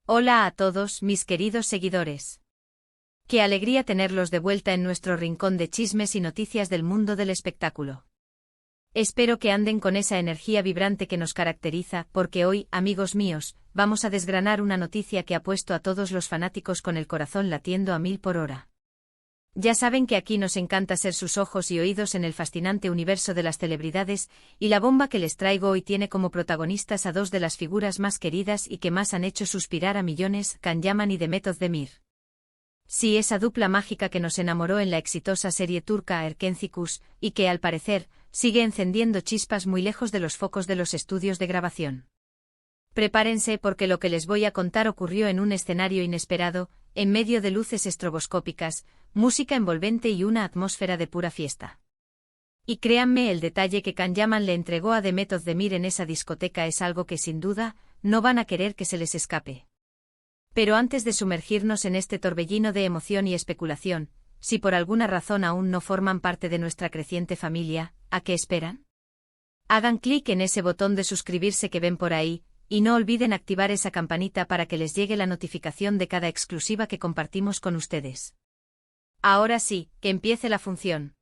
Hola a todos, mis queridos seguidores. Qué alegría tenerlos de vuelta en nuestro rincón de chismes y noticias del mundo del espectáculo. Espero que anden con esa energía vibrante que nos caracteriza, porque hoy, amigos míos, vamos a desgranar una noticia que ha puesto a todos los fanáticos con el corazón latiendo a 1000 por hora. Ya saben que aquí nos encanta ser sus ojos y oídos en el fascinante universo de las celebridades, y la bomba que les traigo hoy tiene como protagonistas a dos de las figuras más queridas y que más han hecho suspirar a millones, Can Yaman y Demet Özdemir. Sí, esa dupla mágica que nos enamoró en la exitosa serie turca Erkenci, y que, al parecer, sigue encendiendo chispas muy lejos de los focos de los estudios de grabación. Prepárense porque lo que les voy a contar ocurrió en un escenario inesperado, en medio de luces estroboscópicas, música envolvente y una atmósfera de pura fiesta. Y créanme, el detalle que Can Yaman le entregó a Demet Özdemir en esa discoteca es algo que sin duda, no van a querer que se les escape. Pero antes de sumergirnos en este torbellino de emoción y especulación, si por alguna razón aún no forman parte de nuestra creciente familia, ¿a qué esperan? Hagan clic en ese botón de suscribirse que ven por ahí, y no olviden activar esa campanita para que les llegue la notificación de cada exclusiva que compartimos con ustedes. Ahora sí, que empiece la función.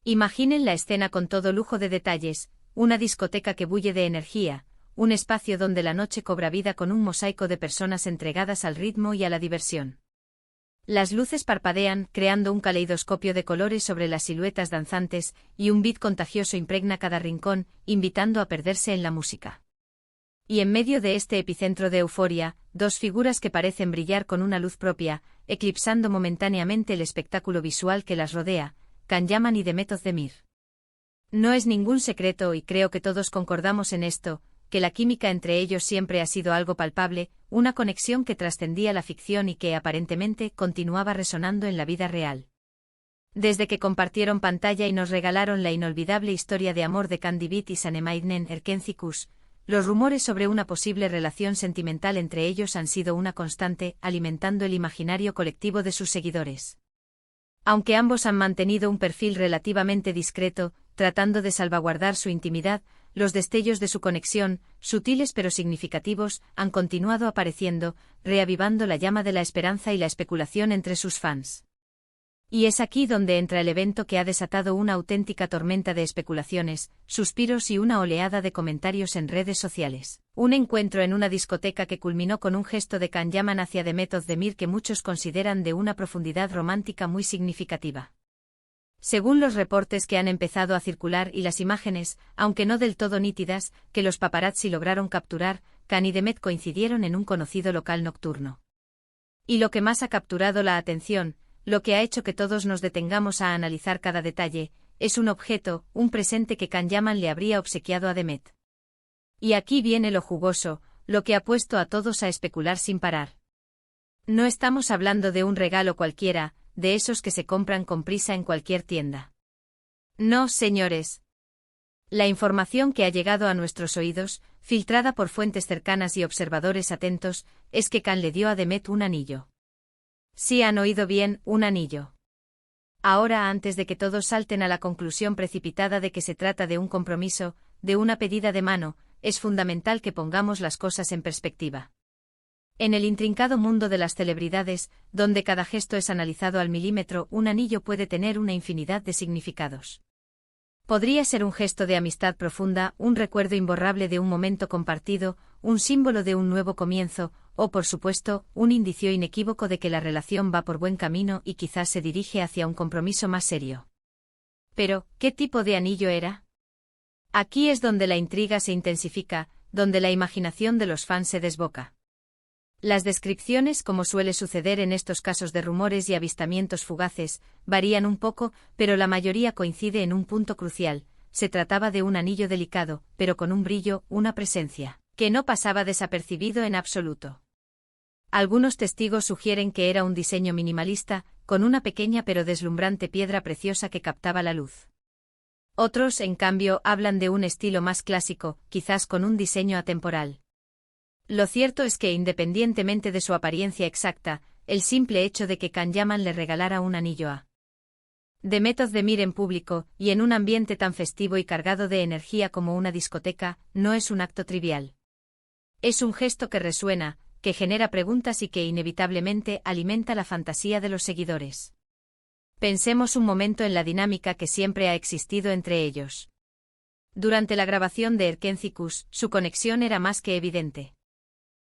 Imaginen la escena con todo lujo de detalles, una discoteca que bulle de energía, un espacio donde la noche cobra vida con un mosaico de personas entregadas al ritmo y a la diversión. Las luces parpadean, creando un caleidoscopio de colores sobre las siluetas danzantes, y un beat contagioso impregna cada rincón, invitando a perderse en la música. Y en medio de este epicentro de euforia, dos figuras que parecen brillar con una luz propia, eclipsando momentáneamente el espectáculo visual que las rodea, Can Yaman y Demet Özdemir. No es ningún secreto y creo que todos concordamos en esto, que la química entre ellos siempre ha sido algo palpable, una conexión que trascendía la ficción y que aparentemente continuaba resonando en la vida real. Desde que compartieron pantalla y nos regalaron la inolvidable historia de amor de Can Divit y Sanemainnen Erkenci, los rumores sobre una posible relación sentimental entre ellos han sido una constante, alimentando el imaginario colectivo de sus seguidores. Aunque ambos han mantenido un perfil relativamente discreto, tratando de salvaguardar su intimidad, los destellos de su conexión, sutiles pero significativos, han continuado apareciendo, reavivando la llama de la esperanza y la especulación entre sus fans. Y es aquí donde entra el evento que ha desatado una auténtica tormenta de especulaciones, suspiros y una oleada de comentarios en redes sociales. Un encuentro en una discoteca que culminó con un gesto de Can Yaman hacia Demet Özdemir que muchos consideran de una profundidad romántica muy significativa. Según los reportes que han empezado a circular y las imágenes, aunque no del todo nítidas, que los paparazzi lograron capturar, Can y Demet coincidieron en un conocido local nocturno. Y lo que más ha capturado la atención, lo que ha hecho que todos nos detengamos a analizar cada detalle, es un objeto, un presente que Can Yaman le habría obsequiado a Demet. Y aquí viene lo jugoso, lo que ha puesto a todos a especular sin parar. No estamos hablando de un regalo cualquiera, de esos que se compran con prisa en cualquier tienda. No, señores. La información que ha llegado a nuestros oídos, filtrada por fuentes cercanas y observadores atentos, es que Can le dio a Demet un anillo. Sí han oído bien, un anillo. Ahora, antes de que todos salten a la conclusión precipitada de que se trata de un compromiso, de una pedida de mano, es fundamental que pongamos las cosas en perspectiva. En el intrincado mundo de las celebridades, donde cada gesto es analizado al milímetro, un anillo puede tener una infinidad de significados. Podría ser un gesto de amistad profunda, un recuerdo imborrable de un momento compartido, un símbolo de un nuevo comienzo, o por supuesto, un indicio inequívoco de que la relación va por buen camino y quizás se dirige hacia un compromiso más serio. Pero, ¿qué tipo de anillo era? Aquí es donde la intriga se intensifica, donde la imaginación de los fans se desboca. Las descripciones, como suele suceder en estos casos de rumores y avistamientos fugaces, varían un poco, pero la mayoría coincide en un punto crucial: se trataba de un anillo delicado, pero con un brillo, una presencia, que no pasaba desapercibido en absoluto. Algunos testigos sugieren que era un diseño minimalista, con una pequeña pero deslumbrante piedra preciosa que captaba la luz. Otros, en cambio, hablan de un estilo más clásico, quizás con un diseño atemporal. Lo cierto es que, independientemente de su apariencia exacta, el simple hecho de que Can Yaman le regalara un anillo a Demet Özdemir en público, y en un ambiente tan festivo y cargado de energía como una discoteca, no es un acto trivial. Es un gesto que resuena, que genera preguntas y que inevitablemente alimenta la fantasía de los seguidores. Pensemos un momento en la dinámica que siempre ha existido entre ellos. Durante la grabación de Erkencikus, su conexión era más que evidente.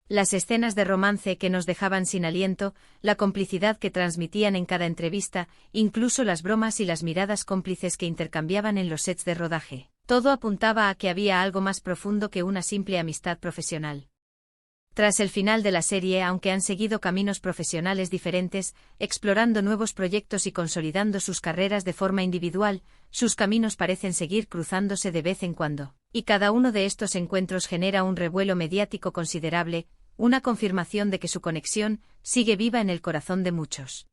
Las escenas de romance que nos dejaban sin aliento, la complicidad que transmitían en cada entrevista, incluso las bromas y las miradas cómplices que intercambiaban en los sets de rodaje, todo apuntaba a que había algo más profundo que una simple amistad profesional. Tras el final de la serie, aunque han seguido caminos profesionales diferentes, explorando nuevos proyectos y consolidando sus carreras de forma individual, sus caminos parecen seguir cruzándose de vez en cuando, y cada uno de estos encuentros genera un revuelo mediático considerable, una confirmación de que su conexión sigue viva en el corazón de muchos.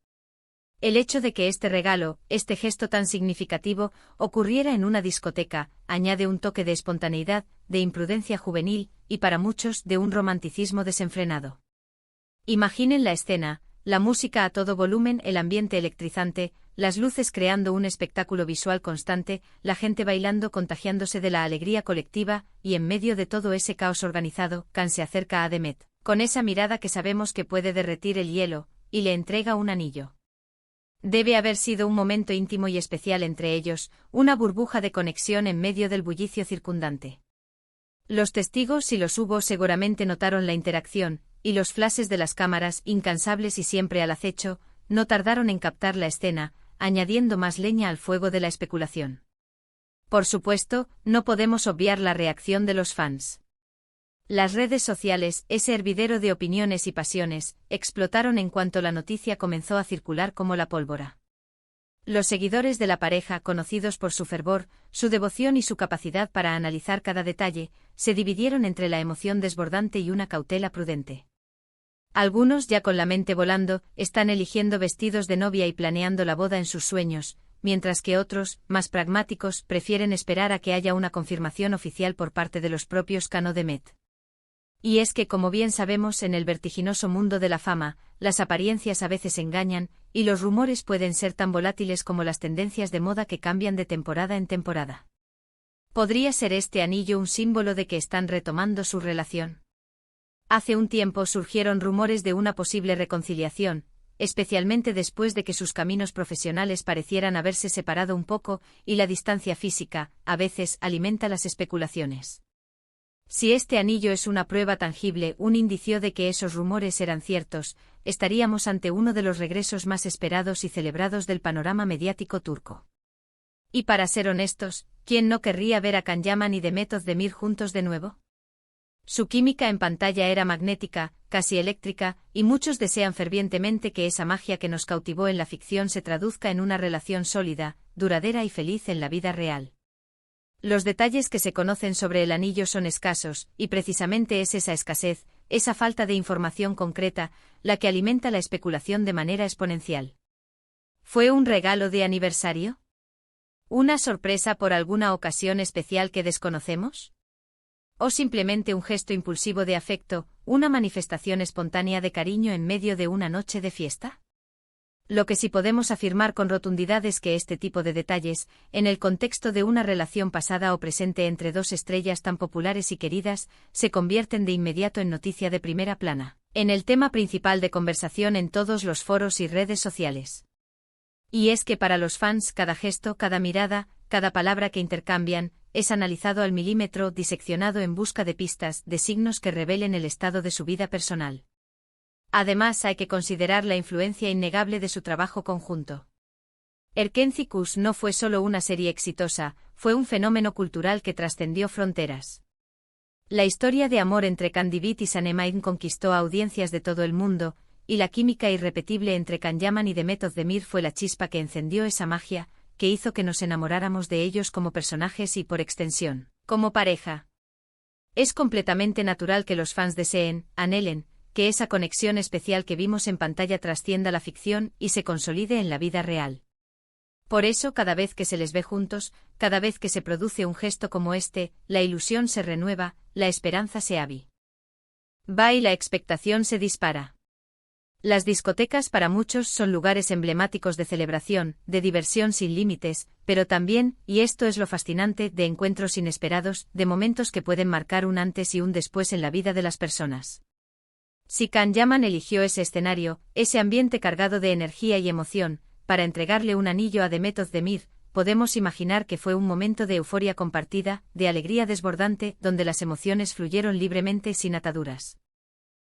El hecho de que este regalo, este gesto tan significativo, ocurriera en una discoteca, añade un toque de espontaneidad, de imprudencia juvenil, y para muchos de un romanticismo desenfrenado. Imaginen la escena, la música a todo volumen, el ambiente electrizante, las luces creando un espectáculo visual constante, la gente bailando contagiándose de la alegría colectiva, y en medio de todo ese caos organizado, Khan se acerca a Demet, con esa mirada que sabemos que puede derretir el hielo, y le entrega un anillo. Debe haber sido un momento íntimo y especial entre ellos, una burbuja de conexión en medio del bullicio circundante. Los testigos, si los hubo, seguramente notaron la interacción, y los flashes de las cámaras, incansables y siempre al acecho, no tardaron en captar la escena, añadiendo más leña al fuego de la especulación. Por supuesto, no podemos obviar la reacción de los fans. Las redes sociales, ese hervidero de opiniones y pasiones, explotaron en cuanto la noticia comenzó a circular como la pólvora. Los seguidores de la pareja, conocidos por su fervor, su devoción y su capacidad para analizar cada detalle, se dividieron entre la emoción desbordante y una cautela prudente. Algunos, ya con la mente volando, están eligiendo vestidos de novia y planeando la boda en sus sueños, mientras que otros, más pragmáticos, prefieren esperar a que haya una confirmación oficial por parte de los propios Khan o Demet. Y es que, como bien sabemos, en el vertiginoso mundo de la fama, las apariencias a veces engañan, y los rumores pueden ser tan volátiles como las tendencias de moda que cambian de temporada en temporada. ¿Podría ser este anillo un símbolo de que están retomando su relación? Hace un tiempo surgieron rumores de una posible reconciliación, especialmente después de que sus caminos profesionales parecieran haberse separado un poco, y la distancia física, a veces, alimenta las especulaciones. Si este anillo es una prueba tangible, un indicio de que esos rumores eran ciertos, estaríamos ante uno de los regresos más esperados y celebrados del panorama mediático turco. Y para ser honestos, ¿quién no querría ver a Can Yaman y Demet Özdemir juntos de nuevo? Su química en pantalla era magnética, casi eléctrica, y muchos desean fervientemente que esa magia que nos cautivó en la ficción se traduzca en una relación sólida, duradera y feliz en la vida real. Los detalles que se conocen sobre el anillo son escasos, y precisamente es esa escasez, esa falta de información concreta, la que alimenta la especulación de manera exponencial. ¿Fue un regalo de aniversario? ¿Una sorpresa por alguna ocasión especial que desconocemos? ¿O simplemente un gesto impulsivo de afecto, una manifestación espontánea de cariño en medio de una noche de fiesta? Lo que sí podemos afirmar con rotundidad es que este tipo de detalles, en el contexto de una relación pasada o presente entre dos estrellas tan populares y queridas, se convierten de inmediato en noticia de primera plana, en el tema principal de conversación en todos los foros y redes sociales. Y es que para los fans cada gesto, cada mirada, cada palabra que intercambian, es analizado al milímetro, diseccionado en busca de pistas, de signos que revelen el estado de su vida personal. Además, hay que considerar la influencia innegable de su trabajo conjunto. Erkencikus no fue solo una serie exitosa, fue un fenómeno cultural que trascendió fronteras. La historia de amor entre Can Divit y Sanem conquistó a audiencias de todo el mundo, y la química irrepetible entre Can Yaman y Demet Özdemir fue la chispa que encendió esa magia, que hizo que nos enamoráramos de ellos como personajes y, por extensión, como pareja. Es completamente natural que los fans deseen, anhelen, que esa conexión especial que vimos en pantalla trascienda la ficción y se consolide en la vida real. Por eso, cada vez que se les ve juntos, cada vez que se produce un gesto como este, la ilusión se renueva, la esperanza se aviva y la expectación se dispara. Las discotecas para muchos son lugares emblemáticos de celebración, de diversión sin límites, pero también, y esto es lo fascinante, de encuentros inesperados, de momentos que pueden marcar un antes y un después en la vida de las personas. Si Can Yaman eligió ese escenario, ese ambiente cargado de energía y emoción, para entregarle un anillo a Demet Özdemir, podemos imaginar que fue un momento de euforia compartida, de alegría desbordante, donde las emociones fluyeron libremente sin ataduras.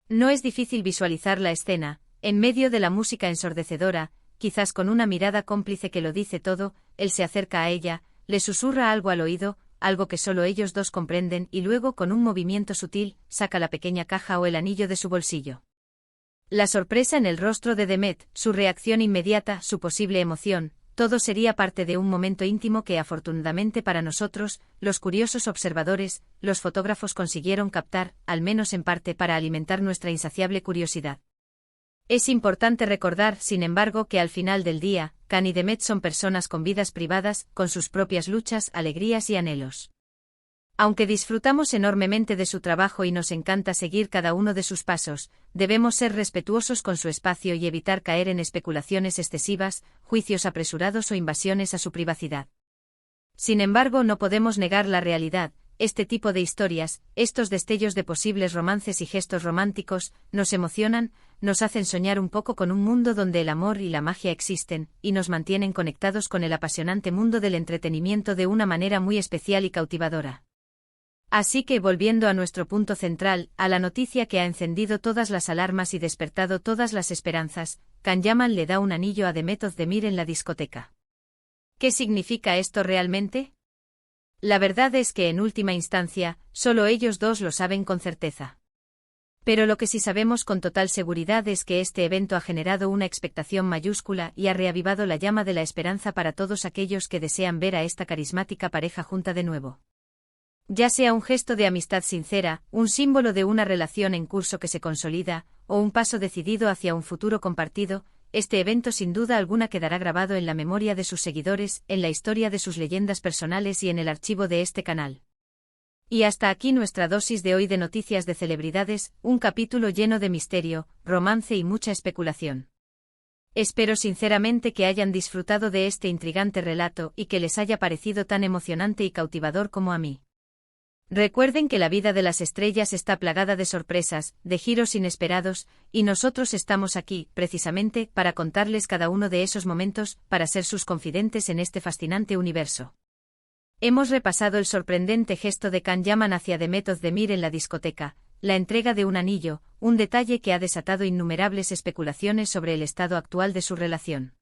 No es difícil visualizar la escena, en medio de la música ensordecedora, quizás con una mirada cómplice que lo dice todo, él se acerca a ella, le susurra algo al oído, algo que solo ellos dos comprenden, y luego con un movimiento sutil, saca la pequeña caja o el anillo de su bolsillo. La sorpresa en el rostro de Demet, su reacción inmediata, su posible emoción, todo sería parte de un momento íntimo que afortunadamente para nosotros, los curiosos observadores, los fotógrafos consiguieron captar, al menos en parte para alimentar nuestra insaciable curiosidad. Es importante recordar, sin embargo, que al final del día, Can y Demet son personas con vidas privadas, con sus propias luchas, alegrías y anhelos. Aunque disfrutamos enormemente de su trabajo y nos encanta seguir cada uno de sus pasos, debemos ser respetuosos con su espacio y evitar caer en especulaciones excesivas, juicios apresurados o invasiones a su privacidad. Sin embargo, no podemos negar la realidad. Este tipo de historias, estos destellos de posibles romances y gestos románticos, nos emocionan, nos hacen soñar un poco con un mundo donde el amor y la magia existen, y nos mantienen conectados con el apasionante mundo del entretenimiento de una manera muy especial y cautivadora. Así que volviendo a nuestro punto central, a la noticia que ha encendido todas las alarmas y despertado todas las esperanzas, Can Yaman le da un anillo a Demet Özdemir en la discoteca. ¿Qué significa esto realmente? La verdad es que en última instancia, solo ellos dos lo saben con certeza. Pero lo que sí sabemos con total seguridad es que este evento ha generado una expectación mayúscula y ha reavivado la llama de la esperanza para todos aquellos que desean ver a esta carismática pareja junta de nuevo. Ya sea un gesto de amistad sincera, un símbolo de una relación en curso que se consolida, o un paso decidido hacia un futuro compartido, este evento sin duda alguna quedará grabado en la memoria de sus seguidores, en la historia de sus leyendas personales y en el archivo de este canal. Y hasta aquí nuestra dosis de hoy de noticias de celebridades, un capítulo lleno de misterio, romance y mucha especulación. Espero sinceramente que hayan disfrutado de este intrigante relato y que les haya parecido tan emocionante y cautivador como a mí. Recuerden que la vida de las estrellas está plagada de sorpresas, de giros inesperados, y nosotros estamos aquí, precisamente, para contarles cada uno de esos momentos, para ser sus confidentes en este fascinante universo. Hemos repasado el sorprendente gesto de Can Yaman hacia Demet Özdemir en la discoteca, la entrega de un anillo, un detalle que ha desatado innumerables especulaciones sobre el estado actual de su relación.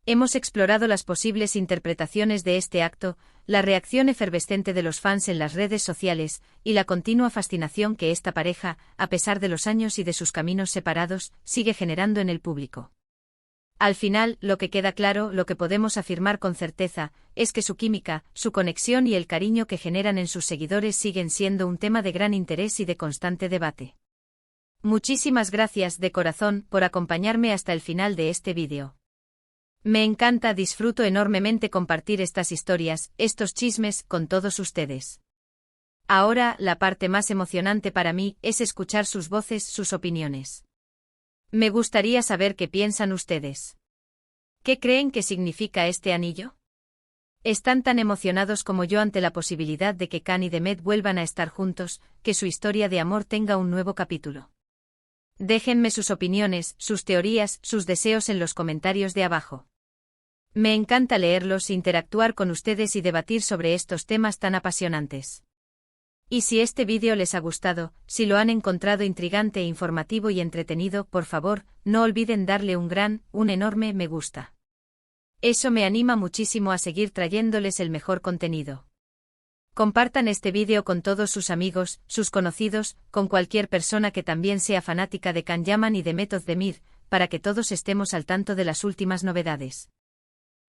Hemos explorado las posibles interpretaciones de este acto, la reacción efervescente de los fans en las redes sociales, y la continua fascinación que esta pareja, a pesar de los años y de sus caminos separados, sigue generando en el público. Al final, lo que queda claro, lo que podemos afirmar con certeza, es que su química, su conexión y el cariño que generan en sus seguidores siguen siendo un tema de gran interés y de constante debate. Muchísimas gracias de corazón por acompañarme hasta el final de este vídeo. Me encanta, disfruto enormemente compartir estas historias, estos chismes, con todos ustedes. Ahora, la parte más emocionante para mí es escuchar sus voces, sus opiniones. Me gustaría saber qué piensan ustedes. ¿Qué creen que significa este anillo? ¿Están tan emocionados como yo ante la posibilidad de que Can y Demet vuelvan a estar juntos, que su historia de amor tenga un nuevo capítulo? Déjenme sus opiniones, sus teorías, sus deseos en los comentarios de abajo. Me encanta leerlos, interactuar con ustedes y debatir sobre estos temas tan apasionantes. Y si este vídeo les ha gustado, si lo han encontrado intrigante e informativo y entretenido, por favor, no olviden darle un enorme me gusta. Eso me anima muchísimo a seguir trayéndoles el mejor contenido. Compartan este vídeo con todos sus amigos, sus conocidos, con cualquier persona que también sea fanática de Can Yaman y Demet Özdemir, para que todos estemos al tanto de las últimas novedades.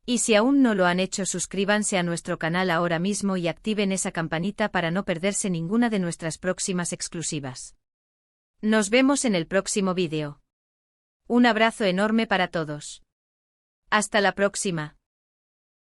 Y si aún no lo han hecho, suscríbanse a nuestro canal ahora mismo y activen esa campanita para no perderse ninguna de nuestras próximas exclusivas. Nos vemos en el próximo vídeo. Un abrazo enorme para todos. Hasta la próxima.